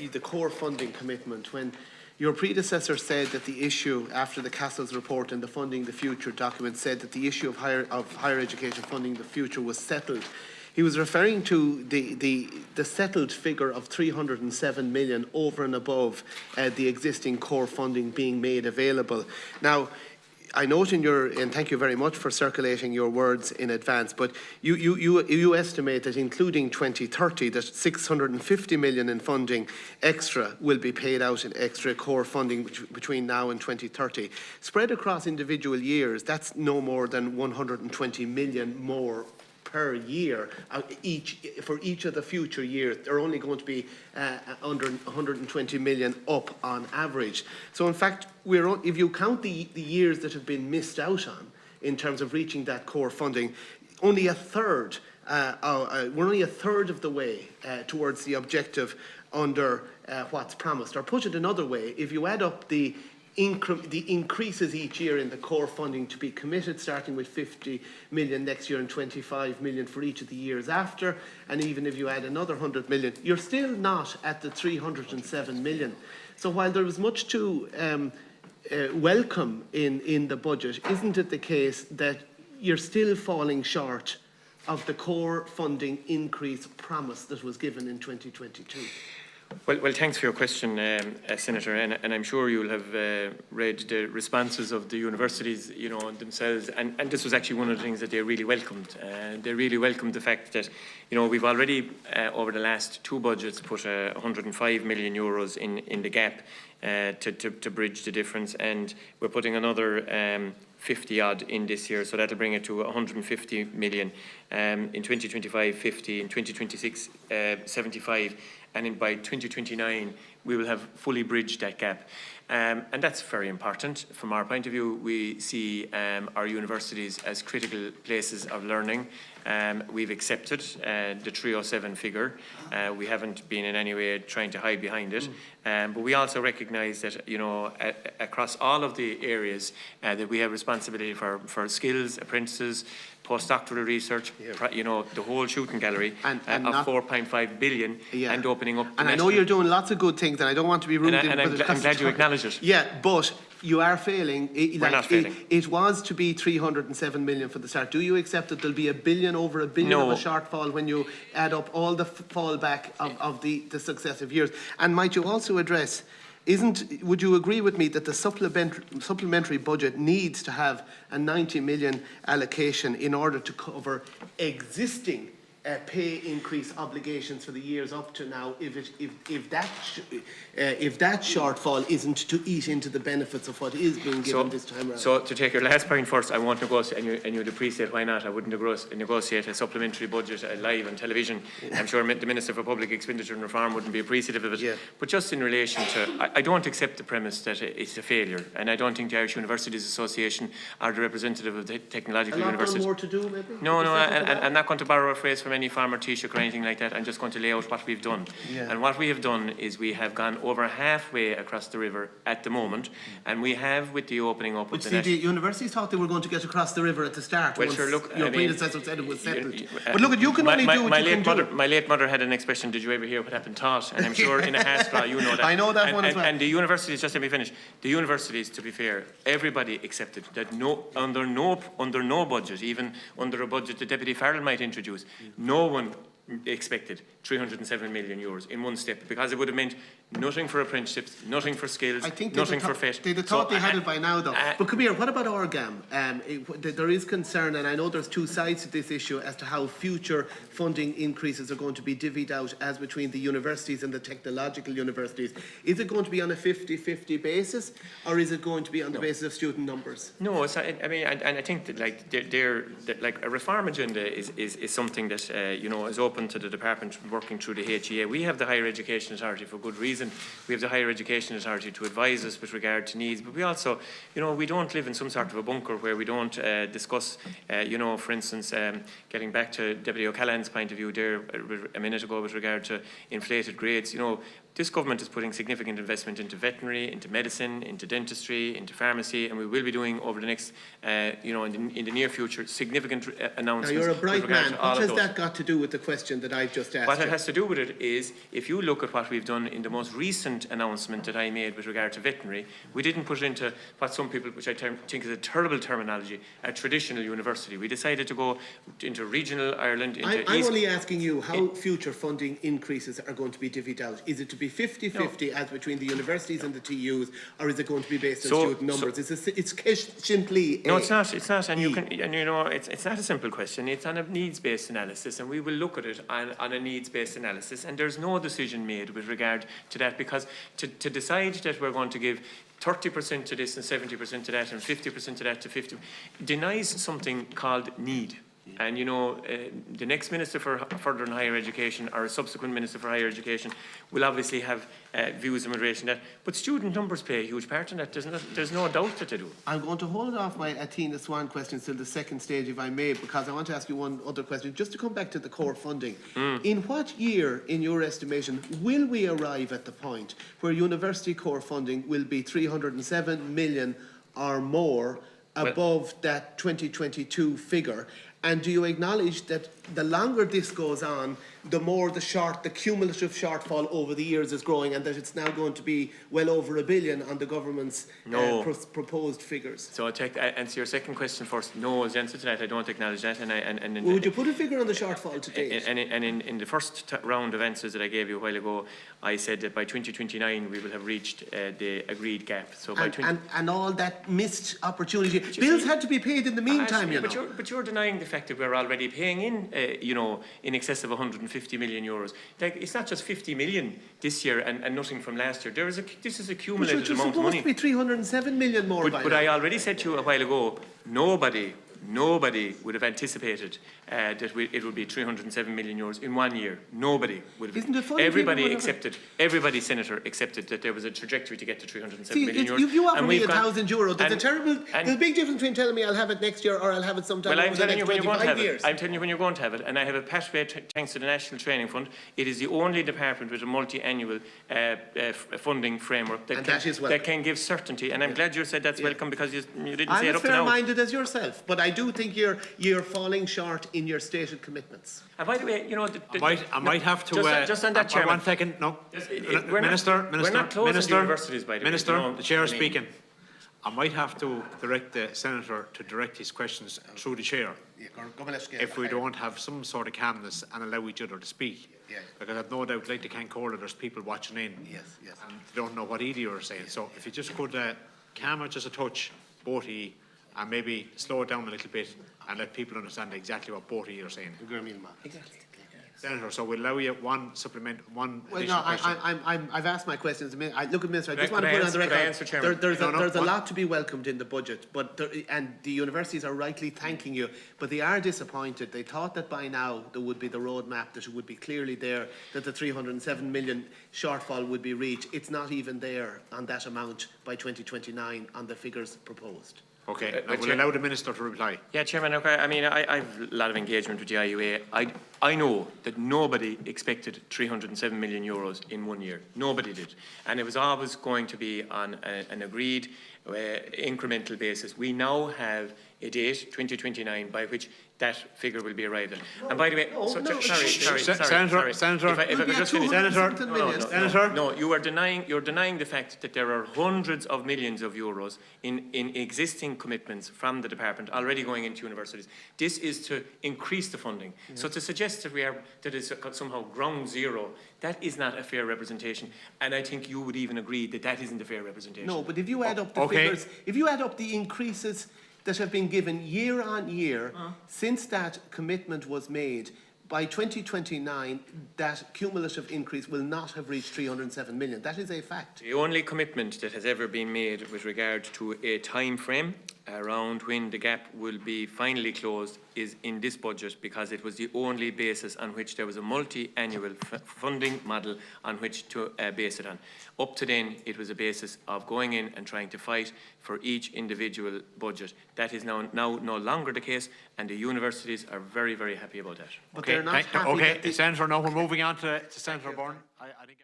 the core funding commitment, when your predecessor said that the issue, after the Castle's report and the Funding the Future document, said that the issue of higher education funding the future was settled. He was referring to the settled figure of 307 million over and above the existing core funding being made available. Now, I note in your, and thank you very much for circulating your words in advance, but you estimate that including 2030, that 650 million in funding extra will be paid out in extra core funding between now and 2030. Spread across individual years, that's no more than 120 million more per year for each of the future years. They're only going to be under 120 million up on average. So in fact, if you count the years that have been missed out on in terms of reaching that core funding, only a third, we're only a third of the way towards the objective under what's promised. Or put it another way, if you add up the increases each year in the core funding to be committed, starting with 50 million next year and 25 million for each of the years after, and even if you add another 100 million, you're still not at the 307 million. So while there was much to welcome in the budget, isn't it the case that you're still falling short of the core funding increase promise that was given in 2022? Well, thanks for your question, Senator, and I'm sure you'll have read the responses of the universities, themselves, and this was actually one of the things that they really welcomed. They really welcomed the fact that, we've already, over the last two budgets, put 105 million euros in the gap to bridge the difference, and we're putting another 50 odd in this year, so that'll bring it to 150 million. In 2025, 50, in 2026, 75, and by 2029 we will have fully bridged that gap. And that's very important. From our point of view, we see our universities as critical places of learning. We've accepted the 307 figure. We haven't been in any way trying to hide behind it. But we also recognise that, across all of the areas that we have responsibility for skills, apprentices, postdoctoral research, the whole shooting gallery of 4.5 billion, and opening up. And I know you're doing lots of good things, and I don't want to be rude. And I'm glad you acknowledge it. Yeah, but you are failing. We're not failing. It was to be 307 million for the start. Do you accept that there'll be over a billion of a shortfall when you add up all the fallback of the successive years? And might you also address, would you agree with me that the supplementary budget needs to have a 90 million allocation in order to cover existing pay increase obligations for the years up to now, if that shortfall isn't to eat into the benefits of what is being given this time around? So to take your last point first, I won't negotiate, and you'd appreciate why not. I wouldn't negotiate a supplementary budget live on television. I'm sure the Minister for Public Expenditure and Reform wouldn't be appreciative of it. Yeah. But just in relation to, I don't accept the premise that it's a failure, and I don't think the Irish Universities Association are the representative of the technological universities. More to do, maybe? No, I'm not going to borrow a phrase from any farmer Taoiseach or anything like that. I'm just going to lay out what we've done. Yeah. And what we have done is we have gone over halfway across the river at the moment, and we have, with the opening up of the universities thought they were going to get across the river at the start. Well, sure, look, your predecessor said it was settled. But look, you can only do what you can do. My late mother had an expression, did you ever hear what happened taught? And I'm sure in a half-straw you know that. I know that one as well. And the universities, just let me finish, the universities, to be fair, everybody accepted that under no budget, even under a budget the Deputy Farrell might introduce, no one expected 307 million euros in one step, because it would have meant nothing for apprenticeships, nothing for skills, nothing for FET. They'd have thought they had it by now, though. But come here, what about Orgam? There is concern, and I know there's two sides to this issue as to how future funding increases are going to be divvied out as between the universities and the technological universities. Is it going to be on a 50-50 basis, or is it going to be on the basis of student numbers? No, it's, I think that like a reform agenda is something that is open to the department working through the HEI. We have the Higher Education Authority for good reason. We have the Higher Education Authority to advise us with regard to needs, but we also, we don't live in some sort of a bunker where we don't discuss, for instance, getting back to Deputy O'Callaghan's point of view there a minute ago with regard to inflated grades, This government is putting significant investment into veterinary, into medicine, into dentistry, into pharmacy, and we will be doing over the next, in the near future, significant announcements. Now, you're a bright man. What has those. that got to do with the question that I've just asked What you? it has to do with it is, if you look at what we've done in the most recent announcement that I made with regard to veterinary, we didn't put it into what some people, which I think is a terrible terminology, a traditional university. We decided to go into regional Ireland, into I'm only asking you how future funding increases are going to be divvied out. Is it to be 50-50 as between the universities and the TUs, or is it going to be based on student numbers? It's simply no, it's not. It's not, and it's not a simple question. It's on a needs-based analysis, and we will look at it on a needs-based analysis. And there's no decision made with regard to that, because to decide that we're going to give 30% to this and 70% to that and 50% to that to 50 denies something called need. And the next Minister for Further and Higher Education, or a subsequent Minister for Higher Education, will obviously have views in relation to that. But student numbers play a huge part in that. There's no doubt that they do. I'm going to hold off my Athena Swan questions till the second stage, if I may, because I want to ask you one other question. Just to come back to the core funding. In what year, in your estimation, will we arrive at the point where university core funding will be 307 million or more above that 2022 figure? And do you acknowledge that the longer this goes on, the more the cumulative shortfall over the years is growing, and that it's now going to be well over $1 billion on the government's proposed figures? So I'll answer your second question first. No is the answer to that. I don't acknowledge that. Would you put a figure on the shortfall to date? And in the first round of answers that I gave you a while ago, I said that by 2029 we will have reached the agreed gap. So by and all that missed opportunity. Bills had to be paid in the meantime, But you're denying the fact that we're already paying in excess of 150 million euros. Like, it's not just 50 million this year and nothing from last year. This is a cumulative amount of money. It's supposed to be 307 million more. But I already said to you a while ago, nobody would have anticipated that it would be 307 million euros in 1 year. Nobody would have. Isn't it funny? Everybody, Senator, accepted that there was a trajectory to get to 307 million euros. If you offer me €1,000, there's a big difference between telling me I'll have it next year or I'll have it sometime over the next 25 years. I'm telling you when you're going to have it, and I have a pathway thanks to the National Training Fund. It is the only department with a multi-annual funding framework that can give certainty. And I'm glad you said that's welcome, because you didn't say it up to now. I'm as fair-minded as yourself, but I do think you're falling short in your stated commitments. And by the way, I might have to. Just on that, Chairman. 1 second. No, Minister. We're not closing the universities, by the way. Minister, the Chair is speaking. I might have to direct the Senator to direct his questions through the Chair, if we don't have some sort of calmness and allow each other to speak. Because I've no doubt, like the Cancorla, there's people watching in. Yes. And they don't know what either you are saying. So if you just could calm it just a touch, both of you, and maybe slow it down a little bit and let people understand exactly what both of you are saying. Senator, so we'll allow you one additional question. I've asked my questions. Look, Minister, I just want to put it on the record. There's a lot to be welcomed in the budget, and the universities are rightly thanking you, but they are disappointed. They thought that by now there would be the roadmap, that it would be clearly there, that the 307 million shortfall would be reached. It's not even there on that amount by 2029 on the figures proposed. Okay, I will allow the Minister to reply. Yeah, Chairman, okay. I mean, I have a lot of engagement with the IUA. I know that nobody expected 307 million euros in 1 year. Nobody did. And it was always going to be on an agreed incremental basis. We now have a date, 2029, by which that figure will be arrived at. And by the way, sorry. Senator, if I could just finish. Senator. No, you're denying the fact that there are hundreds of millions of euros in existing commitments from the department already going into universities. This is to increase the funding. So to suggest that it's somehow ground zero, that is not a fair representation. And I think you would even agree that that isn't a fair representation. No, but if you add up the figures, if you add up the increases that have been given year on year since that commitment was made, by 2029, that cumulative increase will not have reached 307 million. That is a fact. The only commitment that has ever been made with regard to a time frame around when the gap will be finally closed is in this budget, because it was the only basis on which there was a multi-annual funding model on which to base it on. Up to then, it was a basis of going in and trying to fight for each individual budget. That is now no longer the case, and the universities are very, very happy about that. But they're not happy. Okay, Senator, now we're moving on to Senator Byrne. I think